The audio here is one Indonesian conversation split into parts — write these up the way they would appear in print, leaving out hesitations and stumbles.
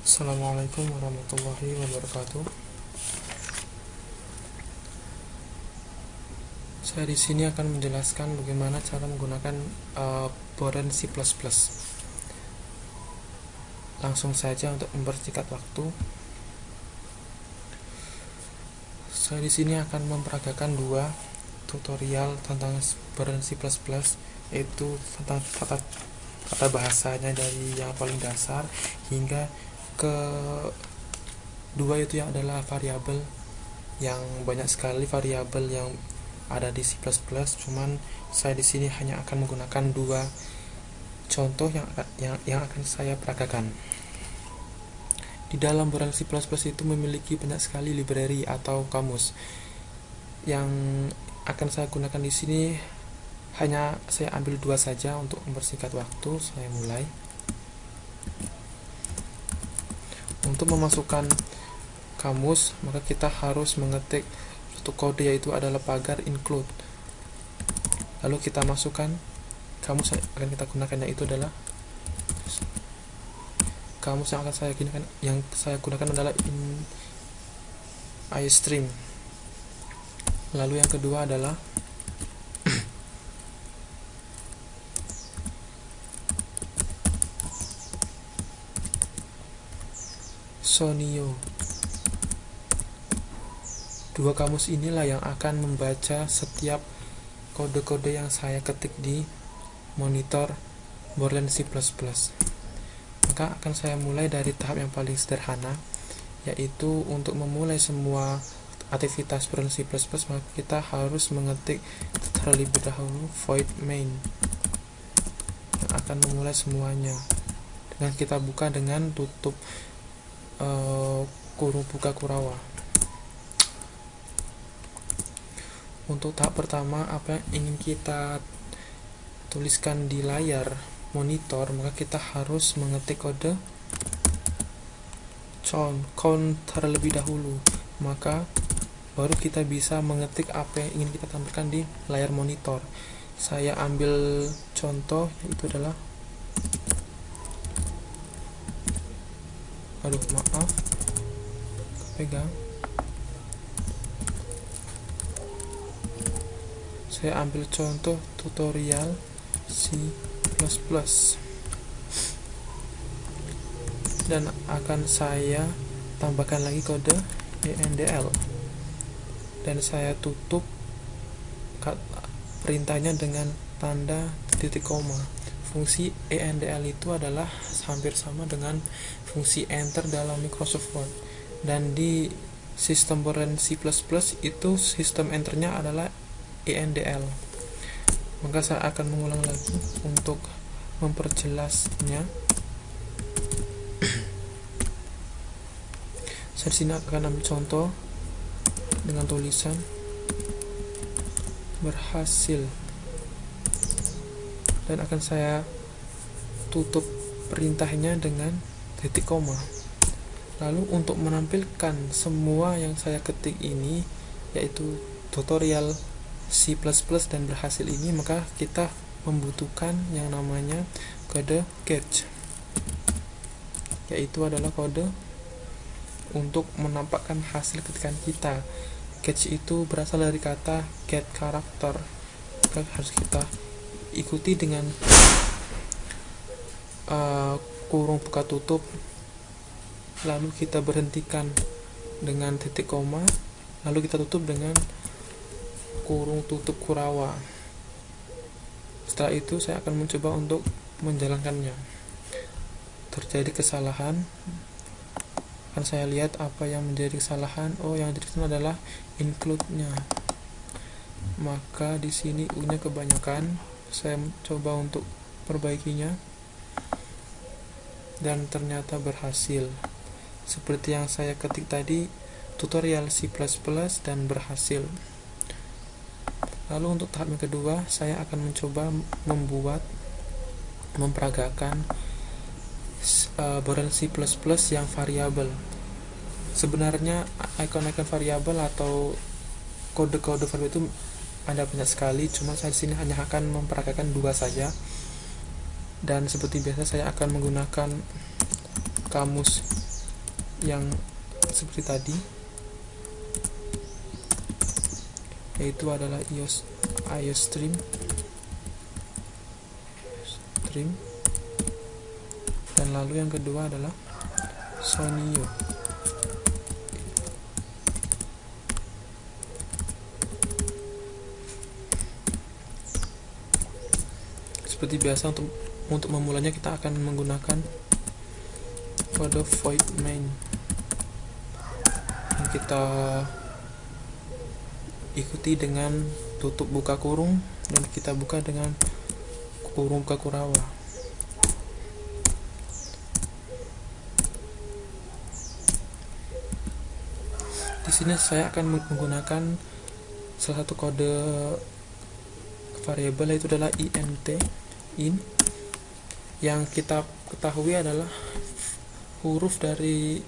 Assalamualaikum warahmatullahi wabarakatuh. Saya di sini akan menjelaskan bagaimana cara menggunakan Boron C++. Langsung saja untuk mempersingkat waktu. Saya di sini akan memperagakan dua tutorial tentang Boron C++, yaitu tentang tata bahasanya dari yang paling dasar hingga ke dua itu yang adalah variabel, yang banyak sekali variabel yang ada di C++. Cuman saya di sini hanya akan menggunakan dua contoh yang akan saya peragakan. Di dalam Boron C++ itu memiliki banyak sekali library atau kamus. Yang akan saya gunakan di sini hanya saya ambil dua saja untuk mempersingkat waktu. Saya mulai. Untuk memasukkan kamus, maka kita harus mengetik suatu kode, yaitu adalah pagar include. Lalu kita masukkan kamus yang akan kita gunakan, yaitu adalah kamus yang saya gunakan adalah iStream. Lalu yang kedua adalah Sonio. Dua kamus inilah yang akan membaca setiap kode-kode yang saya ketik di monitor Boron C++. Maka akan saya mulai dari tahap yang paling sederhana, yaitu untuk memulai semua aktivitas Boron C++, maka kita harus mengetik terlebih dahulu void main yang akan memulai semuanya. Dengan kita buka dengan tutup kurung buka kurawa. Untuk tahap pertama, apa yang ingin kita tuliskan di layar monitor, maka kita harus mengetik kode count terlebih dahulu, maka baru kita bisa mengetik apa yang ingin kita tampilkan di layar monitor. Saya ambil contoh, yaitu adalah pegang. Saya ambil contoh tutorial C++ dan akan saya tambahkan lagi kode ENDL, dan saya tutup perintahnya dengan tanda titik koma. Fungsi ENDL itu adalah hampir sama dengan fungsi enter dalam Microsoft Word, dan di sistem Boron C++ itu sistem enternya adalah ENDL. Maka saya akan mengulang lagi untuk memperjelasnya. Saya di sini akan ambil contoh dengan tulisan berhasil, dan akan saya tutup perintahnya dengan titik koma. Lalu untuk menampilkan semua yang saya ketik ini, yaitu tutorial C++ dan berhasil ini, maka kita membutuhkan yang namanya kode catch, yaitu adalah kode untuk menampakkan hasil ketikan kita. Catch itu berasal dari kata get karakter, maka harus kita ikuti dengan kurung buka tutup, lalu kita berhentikan dengan titik koma, lalu kita tutup dengan kurung tutup kurawa. Setelah itu saya akan mencoba untuk menjalankannya. Terjadi kesalahan, akan saya lihat apa yang menjadi kesalahan. Yang dituliskan adalah include-nya. Maka di sini U-nya kebanyakan. Saya coba untuk perbaikinya, dan ternyata berhasil. Seperti yang saya ketik tadi, tutorial C++ dan berhasil. Lalu untuk tahap yang kedua, saya akan mencoba memperagakan Boron C++ yang variabel. Sebenarnya icon-icon variabel atau kode-kode variabel itu ada banyak sekali, cuma saya di sini hanya akan memperagakan dua saja. Dan seperti biasa saya akan menggunakan kamus yang seperti tadi, yaitu adalah IOStream dan lalu yang kedua adalah Sonio. Seperti biasa, untuk memulainya kita akan menggunakan kode void main yang kita ikuti dengan tutup buka kurung dan kita buka dengan kurung buka kurawa. Di sini saya akan menggunakan salah satu kode variabel, yaitu adalah in, yang kita ketahui adalah huruf dari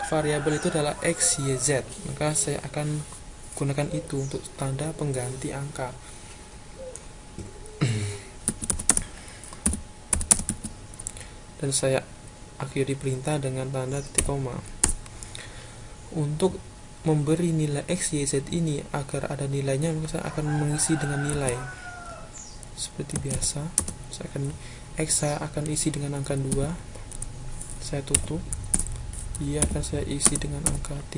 variabel itu adalah x, y, z. Maka saya akan gunakan itu untuk tanda pengganti angka. Dan saya akhiri perintah dengan tanda titik koma. Untuk memberi nilai x, y, z ini agar ada nilainya, maka saya akan mengisi dengan nilai. Seperti biasa, saya akan isi dengan angka 2. Saya tutup. Y akan saya isi dengan angka 4.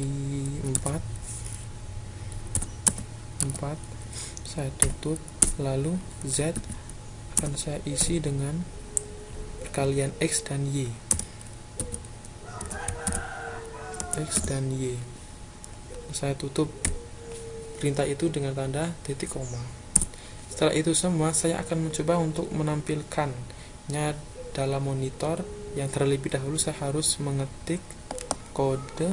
Saya tutup. Lalu z akan saya isi dengan perkalian x dan y. Saya tutup perintah itu dengan tanda titik koma. Setelah itu semua, saya akan mencoba untuk menampilkannya dalam monitor. Yang terlebih dahulu saya harus mengetik code.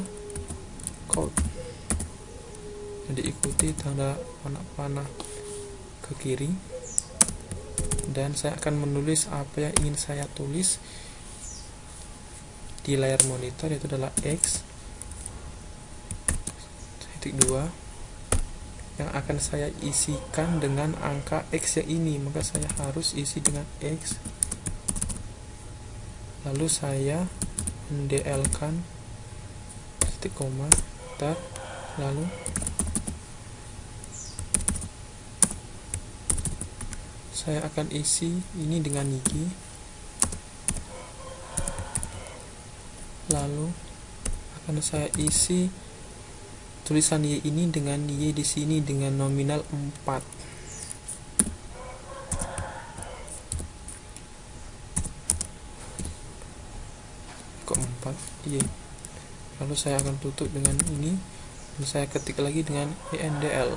Jadi ikuti tanda panah ke kiri, dan saya akan menulis apa yang ingin saya tulis di layar monitor, yaitu adalah x titik 2 yang akan saya isikan dengan angka x yang ini. Maka saya harus isi dengan x, lalu saya mendl-kan titik koma, lalu saya akan isi ini dengan y, lalu akan saya isi tulisan y ini dengan y di sini dengan nominal 4. Kok 4? Y. Lalu saya akan tutup dengan ini dan saya ketik lagi dengan endl.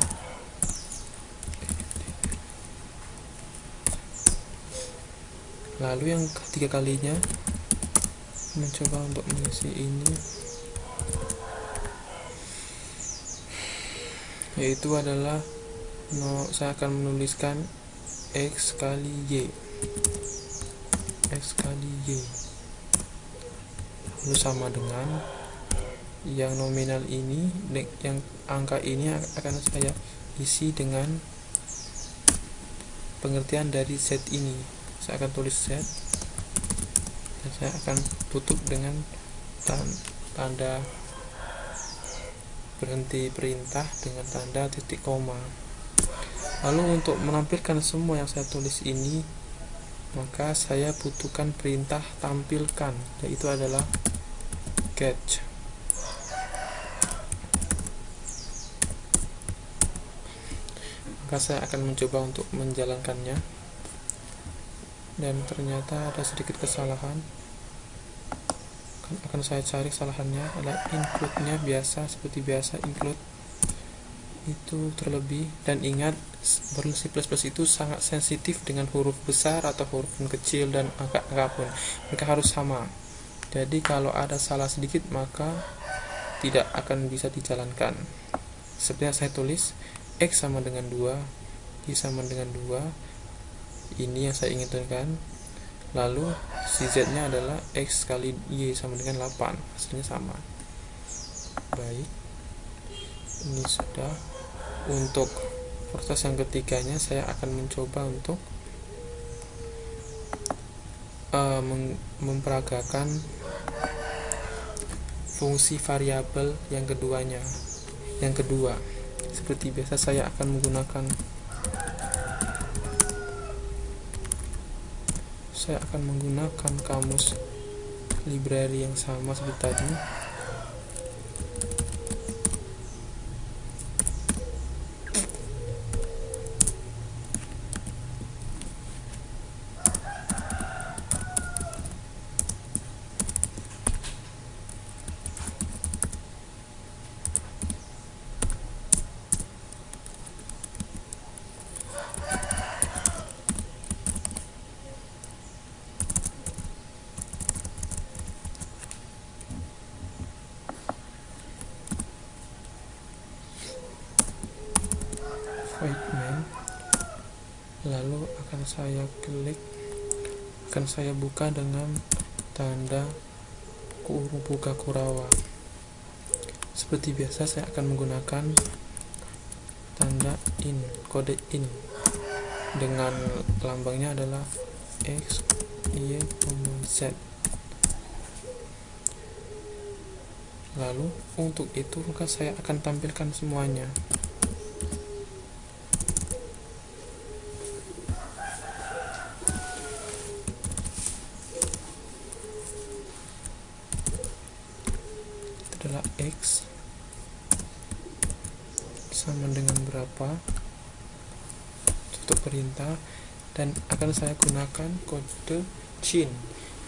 Lalu yang ketiga kalinya mencoba untuk mengisi ini, yaitu adalah saya akan menuliskan x kali y, lalu sama dengan yang nominal ini, yang angka ini akan saya isi dengan pengertian dari z ini. Saya akan tulis z dan saya akan tutup dengan tanda berhenti perintah dengan tanda titik koma. Lalu untuk menampilkan semua yang saya tulis ini, maka saya butuhkan perintah tampilkan, yaitu adalah get. Maka saya akan mencoba untuk menjalankannya, dan ternyata ada sedikit kesalahan. Akan saya cari kesalahannya, adalah include-nya seperti biasa, include itu terlebih. Dan ingat, Berlin C++ itu sangat sensitif dengan huruf besar atau huruf kecil dan angka pun, mereka harus sama. Jadi kalau ada salah sedikit maka tidak akan bisa dijalankan. Seperti yang saya tulis, x sama dengan 2, y sama dengan 2, ini yang saya inginkan. Lalu si z-nya adalah x kali y sama dengan 8, hasilnya sama. Baik, ini sudah. Untuk proses yang ketiganya, saya akan mencoba untuk memperagakan fungsi variabel yang keduanya. Yang kedua, seperti biasa saya akan menggunakan kamus library yang sama seperti tadi. Void main, lalu akan saya buka dengan tanda buka kurang. Seperti biasa saya akan menggunakan tanda kode in dengan lambangnya adalah x, y, z. Lalu untuk itu maka saya akan tampilkan semuanya. Adalah x sama dengan berapa, tutup perintah, dan akan saya gunakan kode chin,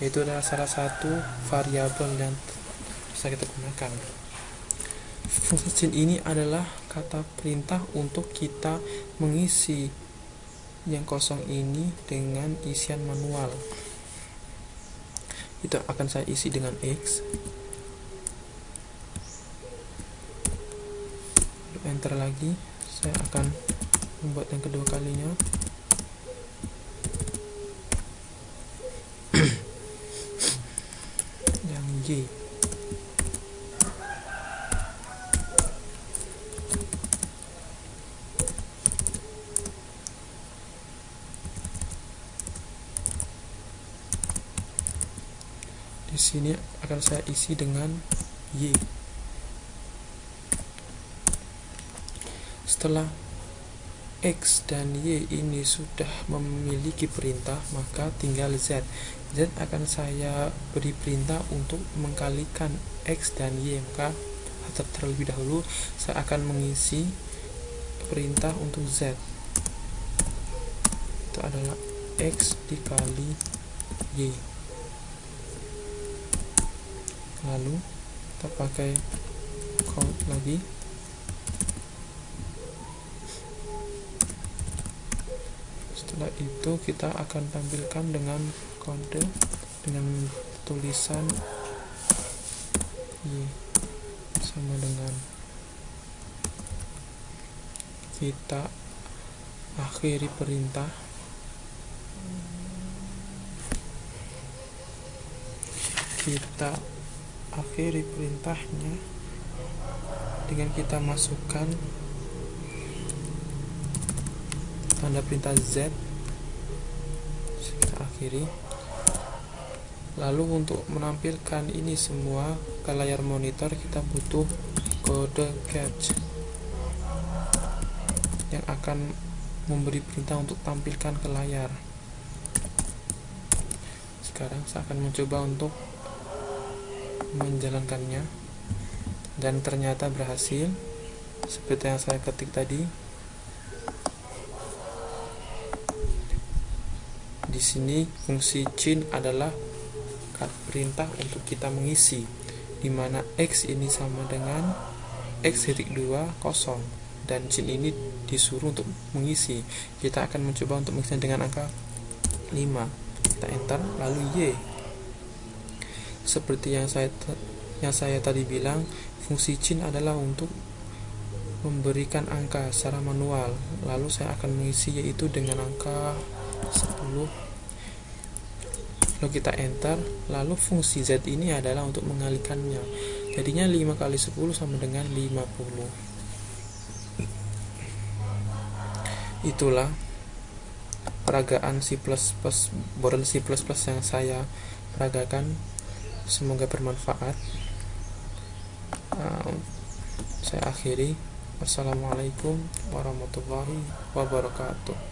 yaitu adalah salah satu variabel yang bisa kita gunakan. Fungsi chin ini adalah kata perintah untuk kita mengisi yang kosong ini dengan isian manual. Itu akan saya isi dengan x. Enter lagi, saya akan membuat yang kedua kalinya. Yang y. Di sini akan saya isi dengan y. Setelah x dan y ini sudah memiliki perintah, maka tinggal z. Z akan saya beri perintah untuk mengkalikan x dan y. Maka terlebih dahulu saya akan mengisi perintah untuk z. Itu adalah x dikali y. Lalu kita pakai count lagi. Setelah itu kita akan tampilkan dengan kode dengan tulisan y sama dengan, kita akhiri perintah. Kita akhiri perintahnya dengan kita masukkan tanda perintah z. Kita akhiri. Lalu untuk menampilkan ini semua ke layar monitor, kita butuh kode catch yang akan memberi perintah untuk tampilkan ke layar. Sekarang saya akan mencoba untuk menjalankannya, dan ternyata berhasil seperti yang saya ketik tadi. Di sini fungsi chin adalah perintah untuk kita mengisi, di mana x ini sama dengan x,2 kosong, dan chin ini disuruh untuk mengisi. Kita akan mencoba untuk mengisi dengan angka 5. Kita enter, lalu y. Seperti yang saya tadi bilang, fungsi chin adalah untuk memberikan angka secara manual. Lalu saya akan mengisi yaitu dengan angka 10. Lalu kita enter, lalu fungsi z ini adalah untuk mengalihkannya. Jadinya 5 kali 10 sama dengan 50. Itulah peragaan C++, boron C++ yang saya peragakan. Semoga bermanfaat. uh, saya akhiri. Wassalamualaikum warahmatullahi wabarakatuh.